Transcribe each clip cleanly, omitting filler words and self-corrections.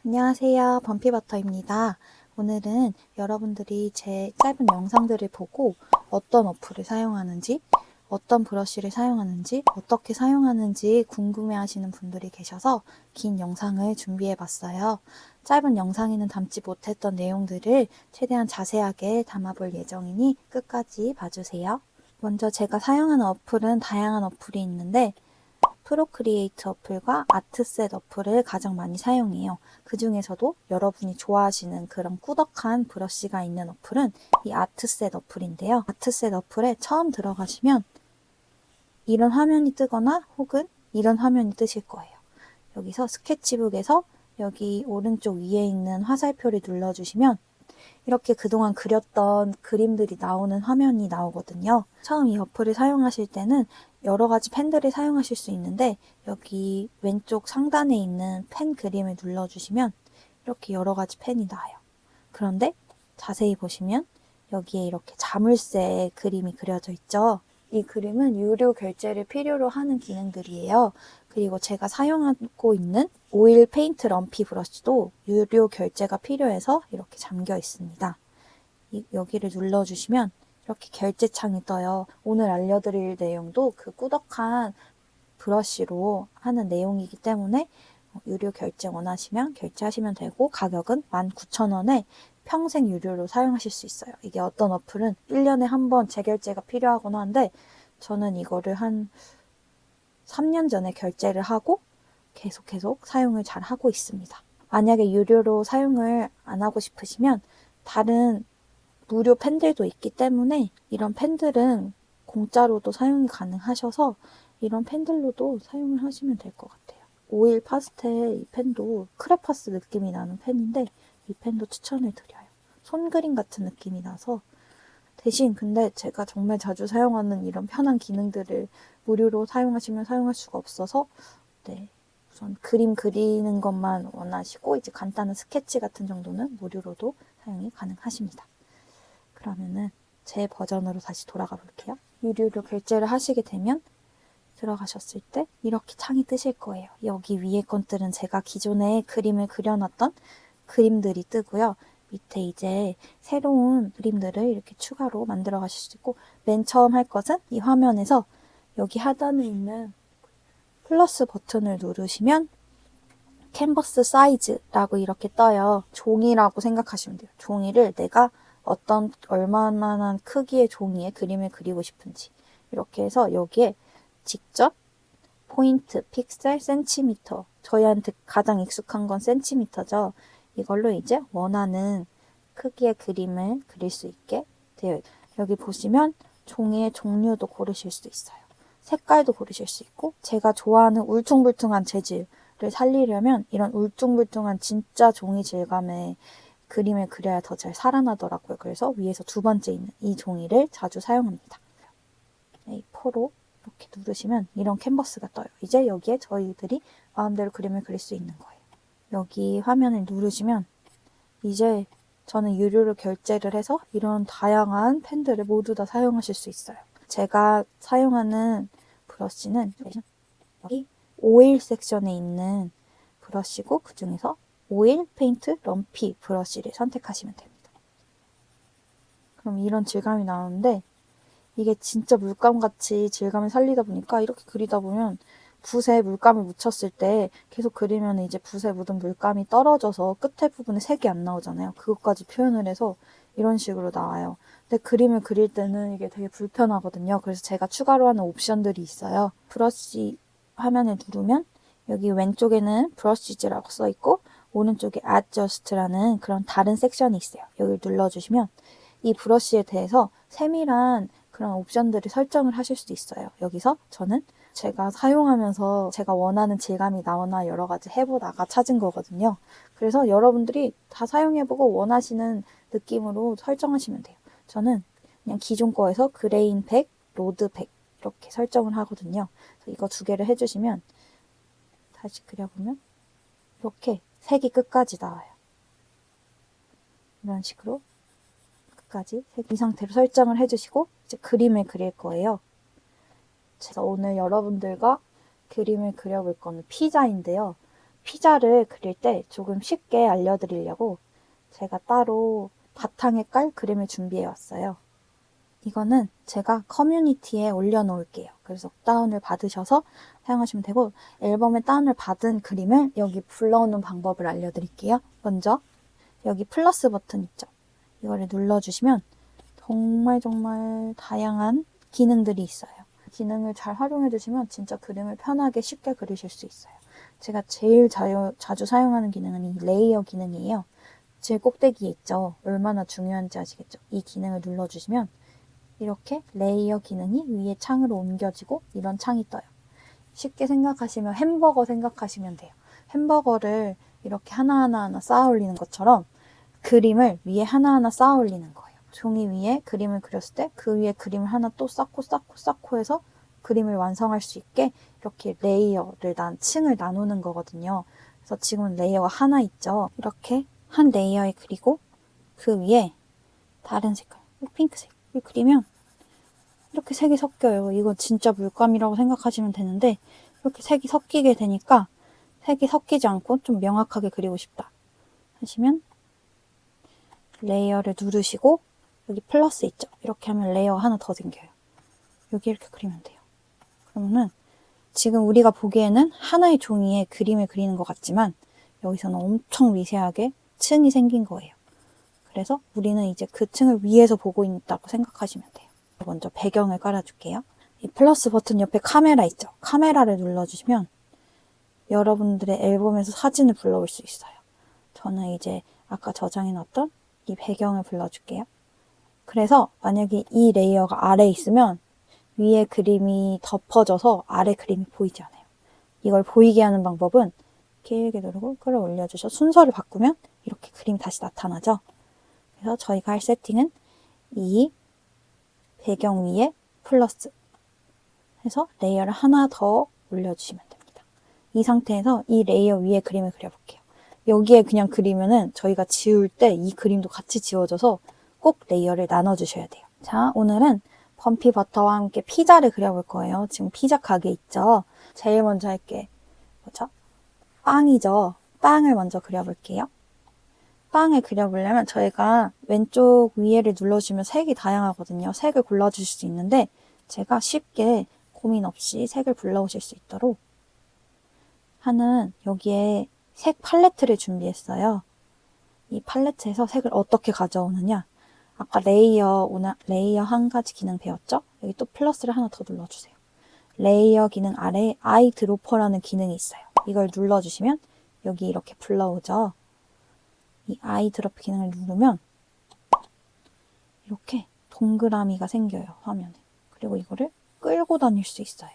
안녕하세요. 범피버터입니다. 오늘은 여러분들이 제 짧은 영상들을 보고 어떤 어플을 사용하는지, 어떤 브러쉬를 사용하는지, 어떻게 사용하는지 궁금해 하시는 분들이 계셔서 긴 영상을 준비해 봤어요. 짧은 영상에는 담지 못했던 내용들을 최대한 자세하게 담아볼 예정이니 끝까지 봐주세요. 먼저 제가 사용하는 어플은 다양한 어플이 있는데 프로크리에이트 어플과 아트셋 어플을 가장 많이 사용해요. 그 중에서도 여러분이 좋아하시는 그런 꾸덕한 브러쉬가 있는 어플은 이 아트셋 어플인데요. 아트셋 어플에 처음 들어가시면 이런 화면이 뜨거나 혹은 이런 화면이 뜨실 거예요. 여기서 스케치북에서 여기 오른쪽 위에 있는 화살표를 눌러주시면 이렇게 그동안 그렸던 그림들이 나오는 화면이 나오거든요. 처음 이 어플을 사용하실 때는 여러 가지 펜들을 사용하실 수 있는데 여기 왼쪽 상단에 있는 펜 그림을 눌러주시면 이렇게 여러 가지 펜이 나와요. 그런데 자세히 보시면 여기에 이렇게 자물쇠 그림이 그려져 있죠. 이 그림은 유료 결제를 필요로 하는 기능들이에요. 그리고 제가 사용하고 있는 오일 페인트 럼피 브러쉬도 유료 결제가 필요해서 이렇게 잠겨 있습니다. 여기를 눌러주시면 이렇게 결제창이 떠요. 오늘 알려드릴 내용도 그 꾸덕한 브러쉬로 하는 내용이기 때문에 유료 결제 원하시면 결제하시면 되고 가격은 19,000원에 평생 유료로 사용하실 수 있어요. 이게 어떤 어플은 1년에 한 번 재결제가 필요하곤 한데 저는 이거를 한 3년 전에 결제를 하고 계속 사용을 잘 하고 있습니다. 만약에 유료로 사용을 안 하고 싶으시면 다른 무료 펜들도 있기 때문에 이런 펜들은 공짜로도 사용이 가능하셔서 이런 펜들로도 사용을 하시면 될 것 같아요. 오일 파스텔 이 펜도 크레파스 느낌이 나는 펜인데 이 펜도 추천을 드려요. 손그림 같은 느낌이 나서 대신 근데 제가 정말 자주 사용하는 이런 편한 기능들을 무료로 사용하시면 사용할 수가 없어서 네, 우선 그림 그리는 것만 원하시고 이제 간단한 스케치 같은 정도는 무료로도 사용이 가능하십니다. 그러면은 제 버전으로 다시 돌아가 볼게요. 유료로 결제를 하시게 되면 들어가셨을 때 이렇게 창이 뜨실 거예요. 여기 위에 것들은 제가 기존에 그림을 그려놨던 그림들이 뜨고요. 밑에 이제 새로운 그림들을 이렇게 추가로 만들어 가실 수 있고 맨 처음 할 것은 이 화면에서 여기 하단에 있는 플러스 버튼을 누르시면 캔버스 사이즈라고 이렇게 떠요. 종이라고 생각하시면 돼요. 종이를 내가 얼마나 크기의 종이에 그림을 그리고 싶은지 이렇게 해서 여기에 직접 포인트, 픽셀, 센티미터 저희한테 가장 익숙한 건 센티미터죠. 이걸로 이제 원하는 크기의 그림을 그릴 수 있게 되어 있어요. 여기 보시면 종이의 종류도 고르실 수 있어요. 색깔도 고르실 수 있고 제가 좋아하는 울퉁불퉁한 재질을 살리려면 이런 울퉁불퉁한 진짜 종이 질감의 그림을 그려야 더 잘 살아나더라고요. 그래서 위에서 두 번째 있는 이 종이를 자주 사용합니다. A4로 이렇게 누르시면 이런 캔버스가 떠요. 이제 여기에 저희들이 마음대로 그림을 그릴 수 있는 거예요. 여기 화면을 누르시면 이제 저는 유료로 결제를 해서 이런 다양한 펜들을 모두 다 사용하실 수 있어요. 제가 사용하는 브러쉬는 여기 오일 섹션에 있는 브러쉬고 그 중에서 오일 페인트 럼피 브러쉬를 선택하시면 됩니다. 그럼 이런 질감이 나오는데 이게 진짜 물감같이 질감을 살리다 보니까 이렇게 그리다 보면 붓에 물감을 묻혔을 때 계속 그리면 이제 붓에 묻은 물감이 떨어져서 끝에 부분에 색이 안 나오잖아요. 그것까지 표현을 해서 이런 식으로 나와요. 근데 그림을 그릴 때는 이게 되게 불편하거든요. 그래서 제가 추가로 하는 옵션들이 있어요. 브러쉬 화면을 누르면 여기 왼쪽에는 브러쉬즈라고 써있고 오른쪽에 adjust라는 그런 다른 섹션이 있어요. 여기를 눌러주시면 이 브러쉬에 대해서 세밀한 그런 옵션들을 설정을 하실 수도 있어요. 여기서 저는 제가 사용하면서 제가 원하는 질감이 나오나 여러 가지 해보다가 찾은 거거든요. 그래서 여러분들이 다 사용해보고 원하시는 느낌으로 설정하시면 돼요. 저는 그냥 기존 거에서 그레인 100, 로드 100 이렇게 설정을 하거든요. 그래서 이거 두 개를 해주시면 다시 그려보면 이렇게 색이 끝까지 나와요. 이런 식으로 끝까지 이 상태로 설정을 해주시고 이제 그림을 그릴 거예요. 제가 오늘 여러분들과 그림을 그려볼 거는 피자인데요. 피자를 그릴 때 조금 쉽게 알려드리려고 제가 따로 바탕에 깔 그림을 준비해 왔어요. 이거는 제가 커뮤니티에 올려놓을게요. 그래서 다운을 받으셔서 사용하시면 되고, 앨범에 다운을 받은 그림을 여기 불러오는 방법을 알려드릴게요. 먼저 여기 플러스 버튼 있죠? 이거를 눌러주시면 정말 다양한 기능들이 있어요. 기능을 잘 활용해 주시면 진짜 그림을 편하게 쉽게 그리실 수 있어요. 제가 제일 자주 사용하는 기능은 이 레이어 기능이에요. 제일 꼭대기에 있죠. 얼마나 중요한지 아시겠죠? 이 기능을 눌러주시면 이렇게 레이어 기능이 위에 창으로 옮겨지고 이런 창이 떠요. 쉽게 생각하시면 햄버거 생각하시면 돼요. 햄버거를 이렇게 하나하나 쌓아 올리는 것처럼 그림을 위에 하나하나 쌓아 올리는 거예요. 종이 위에 그림을 그렸을 때 그 위에 그림을 하나 또 쌓고 해서 그림을 완성할 수 있게 이렇게 레이어를 층을 나누는 거거든요. 그래서 지금 레이어가 하나 있죠. 이렇게 한 레이어에 그리고 그 위에 다른 색깔, 핑크색을 그리면 이렇게 색이 섞여요. 이거 진짜 물감이라고 생각하시면 되는데 이렇게 색이 섞이게 되니까 색이 섞이지 않고 좀 명확하게 그리고 싶다 하시면 레이어를 누르시고 여기 플러스 있죠? 이렇게 하면 레이어가 하나 더 생겨요. 여기 이렇게 그리면 돼요. 그러면은 지금 우리가 보기에는 하나의 종이에 그림을 그리는 것 같지만 여기서는 엄청 미세하게 층이 생긴 거예요. 그래서 우리는 이제 그 층을 위에서 보고 있다고 생각하시면 돼요. 먼저 배경을 깔아줄게요. 이 플러스 버튼 옆에 카메라 있죠? 카메라를 눌러주시면 여러분들의 앨범에서 사진을 불러올 수 있어요. 저는 이제 아까 저장해놨던 이 배경을 불러줄게요. 그래서 만약에 이 레이어가 아래에 있으면 위에 그림이 덮어져서 아래 그림이 보이지 않아요. 이걸 보이게 하는 방법은 길게 누르고 끌어올려주셔서 순서를 바꾸면 이렇게 그림이 다시 나타나죠. 그래서 저희가 할 세팅은 이 배경 위에 플러스 해서 레이어를 하나 더 올려주시면 됩니다. 이 상태에서 이 레이어 위에 그림을 그려볼게요. 여기에 그냥 그리면은 저희가 지울 때 이 그림도 같이 지워져서 꼭 레이어를 나눠주셔야 돼요. 자, 오늘은 범피 버터와 함께 피자를 그려볼 거예요. 지금 피자 가게 있죠? 제일 먼저 할 게 뭐죠? 빵이죠. 빵을 먼저 그려볼게요. 빵을 그려보려면 저희가 왼쪽 위에를 눌러주시면 색이 다양하거든요. 색을 골라주실 수 있는데 제가 쉽게 고민 없이 색을 불러오실 수 있도록 하는 여기에 색 팔레트를 준비했어요. 이 팔레트에서 색을 어떻게 가져오느냐? 아까 레이어 한 가지 기능 배웠죠? 여기 또 플러스를 하나 더 눌러주세요. 레이어 기능 아래에 아이 드로퍼라는 기능이 있어요. 이걸 눌러주시면 여기 이렇게 불러오죠. 이 아이 드로프 기능을 누르면 이렇게 동그라미가 생겨요, 화면에. 그리고 이거를 끌고 다닐 수 있어요.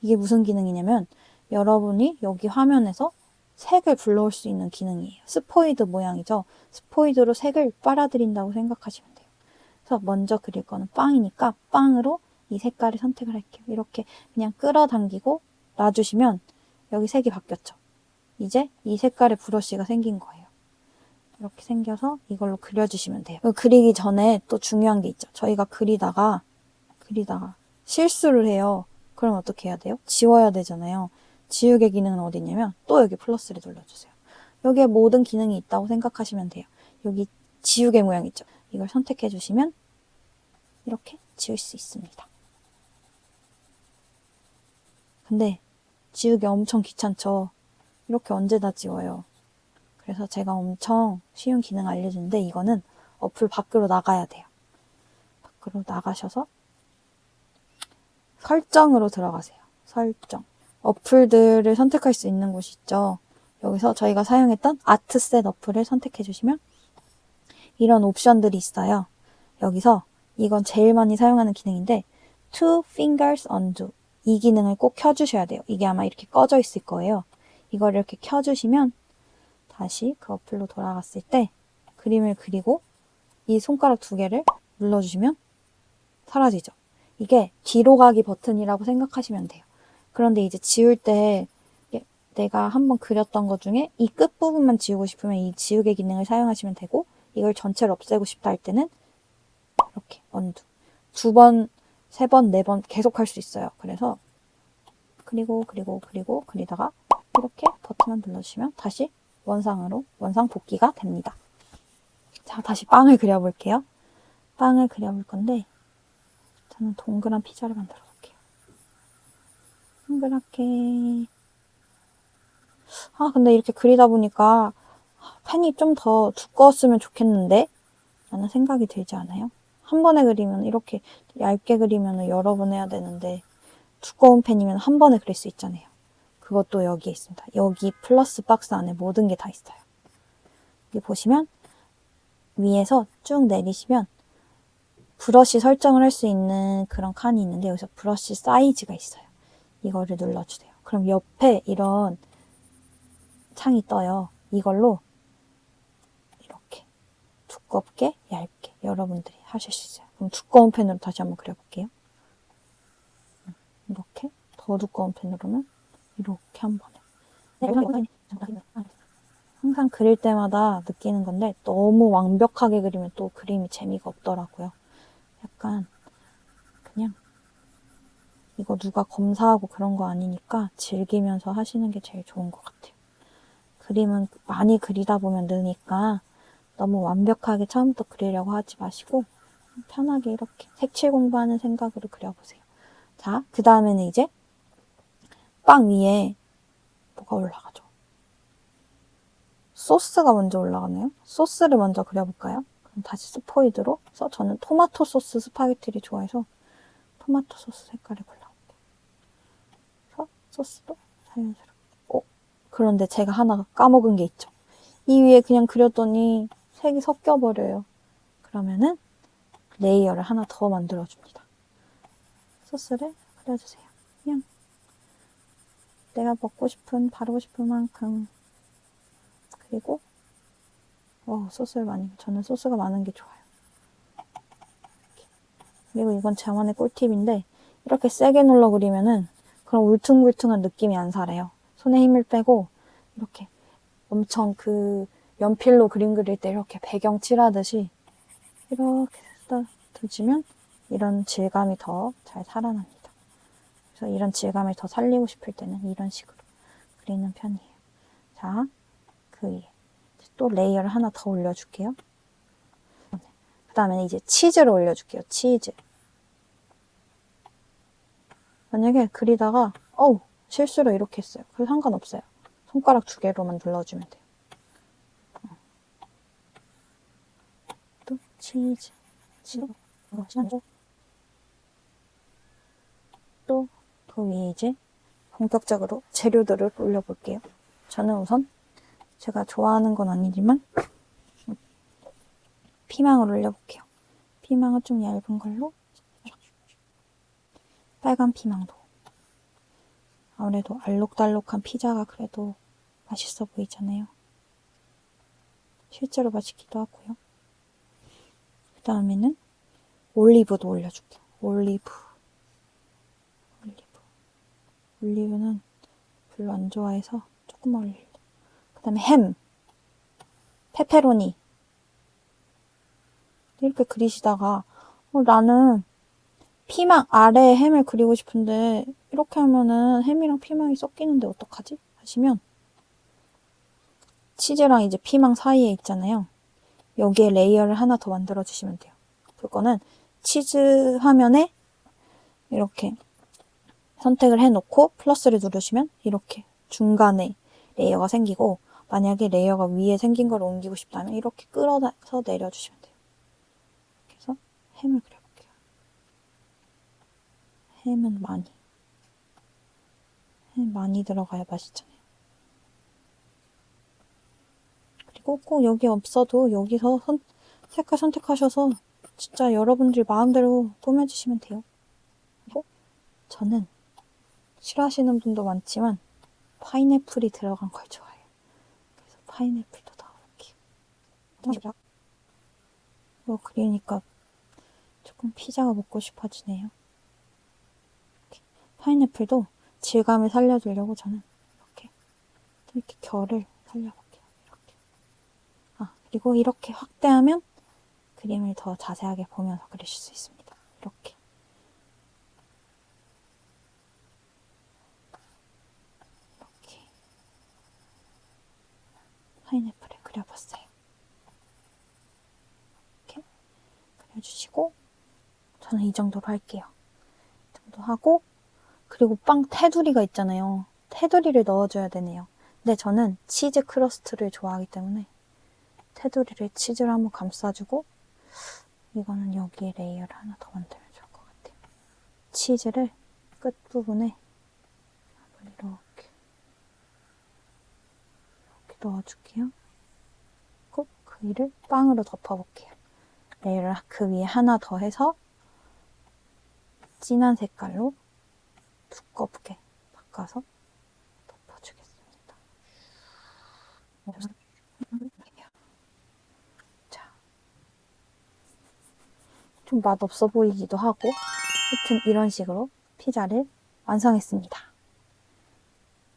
이게 무슨 기능이냐면 여러분이 여기 화면에서 색을 불러올 수 있는 기능이에요. 스포이드 모양이죠. 스포이드로 색을 빨아들인다고 생각하시면 돼요. 그래서 먼저 그릴 거는 빵이니까 빵으로 이 색깔을 선택을 할게요. 이렇게 그냥 끌어당기고 놔주시면 여기 색이 바뀌었죠. 이제 이 색깔의 브러쉬가 생긴 거예요. 이렇게 생겨서 이걸로 그려주시면 돼요. 그리기 전에 또 중요한 게 있죠. 저희가 그리다가 실수를 해요. 그럼 어떻게 해야 돼요? 지워야 되잖아요. 지우개 기능은 어디 있냐면 또 여기 플러스를 눌러주세요. 여기에 모든 기능이 있다고 생각하시면 돼요. 여기 지우개 모양 있죠? 이걸 선택해 주시면 이렇게 지울 수 있습니다. 근데 지우개 엄청 귀찮죠? 이렇게 언제 다 지워요. 그래서 제가 엄청 쉬운 기능 알려주는데 이거는 어플 밖으로 나가야 돼요. 밖으로 나가셔서 설정으로 들어가세요. 설정. 어플들을 선택할 수 있는 곳이 있죠. 여기서 저희가 사용했던 아트셋 어플을 선택해 주시면 이런 옵션들이 있어요. 여기서 이건 제일 많이 사용하는 기능인데 Two Fingers Undo 이 기능을 꼭 켜주셔야 돼요. 이게 아마 이렇게 꺼져 있을 거예요. 이걸 이렇게 켜주시면 다시 그 어플로 돌아갔을 때 그림을 그리고 이 손가락 두 개를 눌러주시면 사라지죠. 이게 뒤로 가기 버튼이라고 생각하시면 돼요. 그런데 이제 지울 때 내가 한번 그렸던 것 중에 이 끝부분만 지우고 싶으면 이 지우개 기능을 사용하시면 되고 이걸 전체를 없애고 싶다 할 때는 이렇게 언두 2번, 3번, 4번 계속 할 수 있어요. 그래서 그리다가 이렇게 버튼만 눌러주시면 다시 원상 복귀가 됩니다. 자, 다시 빵을 그려볼게요. 빵을 그려볼 건데 저는 동그란 피자를 만들어 볼게요. 동그랗게. 근데 이렇게 그리다 보니까 펜이 좀 더 두꺼웠으면 좋겠는데 라는 생각이 들지 않아요? 한 번에 그리면 이렇게 얇게 그리면 여러 번 해야 되는데 두꺼운 펜이면 한 번에 그릴 수 있잖아요. 그것도 여기에 있습니다. 여기 플러스 박스 안에 모든 게 다 있어요. 여기 보시면 위에서 쭉 내리시면 브러쉬 설정을 할 수 있는 그런 칸이 있는데 여기서 브러쉬 사이즈가 있어요. 이거를 눌러주세요. 그럼 옆에 이런 창이 떠요. 이걸로 이렇게 두껍게 얇게 여러분들이 하실 수 있어요. 그럼 두꺼운 펜으로 다시 한번 그려볼게요. 이렇게 더 두꺼운 펜으로는 이렇게 한 번에. 항상 그릴 때마다 느끼는 건데 너무 완벽하게 그리면 또 그림이 재미가 없더라고요. 약간 그냥 이거 누가 검사하고 그런 거 아니니까 즐기면서 하시는 게 제일 좋은 것 같아요. 그림은 많이 그리다 보면 느니까 너무 완벽하게 처음부터 그리려고 하지 마시고 편하게 이렇게 색칠 공부하는 생각으로 그려보세요. 자, 그 다음에는 이제 빵 위에 뭐가 올라가죠? 소스가 먼저 올라가네요. 소스를 먼저 그려볼까요? 그럼 다시 스포이드로 해서 저는 토마토 소스 스파게티를 좋아해서 토마토 소스 색깔을 골라볼게요. 그래서 소스도 자연스럽게. 그런데 제가 하나 까먹은 게 있죠. 이 위에 그냥 그렸더니 색이 섞여버려요. 그러면은 레이어를 하나 더 만들어줍니다. 소스를 그려주세요. 그냥 내가 먹고 싶은, 바르고 싶은 만큼. 그리고 소스를 저는 소스가 많은 게 좋아요. 이렇게. 그리고 이건 저만의 꿀팁인데 이렇게 세게 눌러 그리면은 그런 울퉁불퉁한 느낌이 안 살아요. 손에 힘을 빼고 이렇게 엄청 그 연필로 그림 그릴 때 이렇게 배경 칠하듯이 이렇게 쓰다듬으면 이런 질감이 더 잘 살아납니다. 그래서 이런 질감을 더 살리고 싶을 때는 이런 식으로 그리는 편이에요. 자, 그 위에 또 레이어를 하나 더 올려줄게요. 그 다음에 이제 치즈를 올려줄게요. 치즈. 만약에 그리다가 실수로 이렇게 했어요. 그래도 상관없어요. 손가락 2개로만 눌러주면 돼요. 또 치즈. 또 그 위에 이제 본격적으로 재료들을 올려볼게요. 저는 우선 제가 좋아하는 건 아니지만 피망을 올려볼게요. 피망을 좀 얇은 걸로 빨간 피망도. 아무래도 알록달록한 피자가 그래도 맛있어 보이잖아요. 실제로 맛있기도 하고요. 그 다음에는 올리브도 올려줄게요. 올리브는 별로 안 좋아해서 조금만 올릴게요. 그 다음에 햄, 페페로니. 이렇게 그리시다가 나는 피망 아래에 햄을 그리고 싶은데 이렇게 하면은 햄이랑 피망이 섞이는데 어떡하지? 하시면 치즈랑 이제 피망 사이에 있잖아요. 여기에 레이어를 하나 더 만들어 주시면 돼요. 그거는 치즈 화면에 이렇게 선택을 해놓고 플러스를 누르시면 이렇게 중간에 레이어가 생기고 만약에 레이어가 위에 생긴 걸 옮기고 싶다면 이렇게 끌어서 내려주시면 돼요. 그래서 햄을 그려볼게요. 햄은 많이 들어가야 맛있잖아요. 그리고 꼭 여기 없어도 여기서 색깔 선택하셔서 진짜 여러분들이 마음대로 꾸며주시면 돼요. 그리고 저는 싫어하시는 분도 많지만 파인애플이 들어간 걸 좋아해요. 그래서 파인애플도 넣어볼게요. 이거 그리니까 조금 피자가 먹고 싶어지네요. 파인애플도 질감을 살려주려고 저는 이렇게 결을 살려볼게요. 이렇게. 그리고 이렇게 확대하면 그림을 더 자세하게 보면서 그리실 수 있습니다. 이렇게. 파인애플을 그려봤어요. 이렇게 그려주시고 저는 이 정도로 할게요. 이 정도 하고 그리고 빵 테두리가 있잖아요. 테두리를 넣어줘야 되네요. 근데 저는 치즈 크러스트를 좋아하기 때문에 테두리를 치즈를 한번 감싸주고 이거는 여기에 레이어를 하나 더 만들면 좋을 것 같아요. 치즈를 끝부분에 이렇게 넣어줄게요. 꼭 그 위를 빵으로 덮어볼게요. 레이어를 그 위에 하나 더 해서 진한 색깔로 두껍게 바꿔서 덮어주겠습니다. 자, 좀 맛없어 보이기도 하고 하여튼 이런 식으로 피자를 완성했습니다.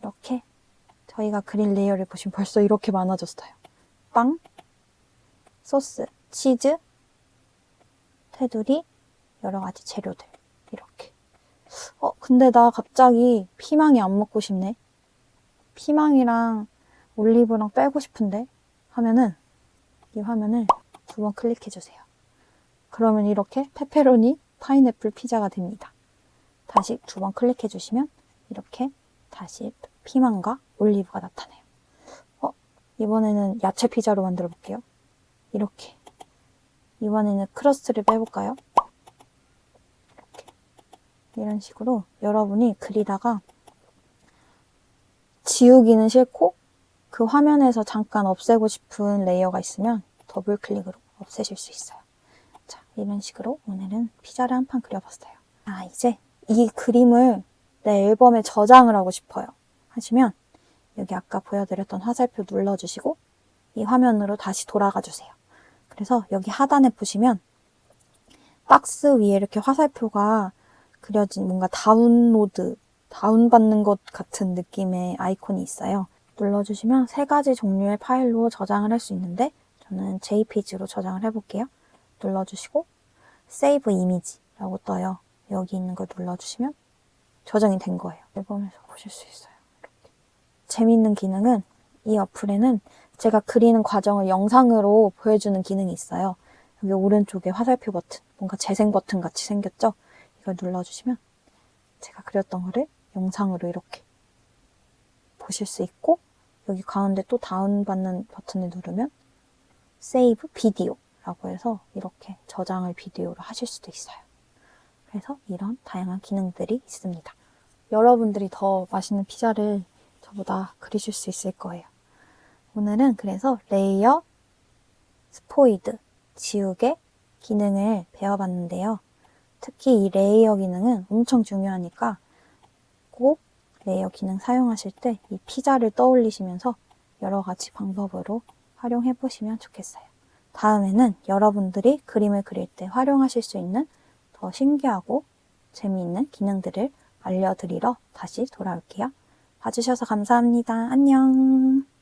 이렇게 저희가 그린 레이어를 보시면 벌써 이렇게 많아졌어요. 빵, 소스, 치즈, 테두리, 여러 가지 재료들 이렇게. 근데 나 갑자기 피망이 안 먹고 싶네. 피망이랑 올리브랑 빼고 싶은데 하면은 이 화면을 2번 클릭해주세요. 그러면 이렇게 페페로니 파인애플 피자가 됩니다. 다시 2번 클릭해주시면 이렇게 다시 피망과 올리브가 나타나요. 이번에는 야채 피자로 만들어 볼게요. 이렇게. 이번에는 크러스트를 빼볼까요? 이렇게. 이런 식으로 여러분이 그리다가 지우기는 싫고 그 화면에서 잠깐 없애고 싶은 레이어가 있으면 더블 클릭으로 없애실 수 있어요. 자, 이런 식으로 오늘은 피자를 한 판 그려봤어요. 이제 이 그림을 내 앨범에 저장을 하고 싶어요. 하시면 여기 아까 보여드렸던 화살표 눌러주시고 이 화면으로 다시 돌아가 주세요. 그래서 여기 하단에 보시면 박스 위에 이렇게 화살표가 그려진 뭔가 다운받는 것 같은 느낌의 아이콘이 있어요. 눌러주시면 3가지 종류의 파일로 저장을 할 수 있는데 저는 JPG로 저장을 해볼게요. 눌러주시고 Save Image라고 떠요. 여기 있는 걸 눌러주시면 저장이 된 거예요. 앨범에서 보실 수 있어요. 이렇게. 재미있는 기능은 이 어플에는 제가 그리는 과정을 영상으로 보여주는 기능이 있어요. 여기 오른쪽에 화살표 버튼, 뭔가 재생 버튼 같이 생겼죠? 이걸 눌러주시면 제가 그렸던 거를 영상으로 이렇게 보실 수 있고 여기 가운데 또 다운받는 버튼을 누르면 Save Video라고 해서 이렇게 저장을 비디오로 하실 수도 있어요. 그래서 이런 다양한 기능들이 있습니다. 여러분들이 더 맛있는 피자를 저보다 그리실 수 있을 거예요. 오늘은 그래서 레이어, 스포이드, 지우개 기능을 배워봤는데요. 특히 이 레이어 기능은 엄청 중요하니까 꼭 레이어 기능 사용하실 때 이 피자를 떠올리시면서 여러 가지 방법으로 활용해 보시면 좋겠어요. 다음에는 여러분들이 그림을 그릴 때 활용하실 수 있는 더 신기하고 재미있는 기능들을 알려드리러 다시 돌아올게요. 봐주셔서 감사합니다. 안녕.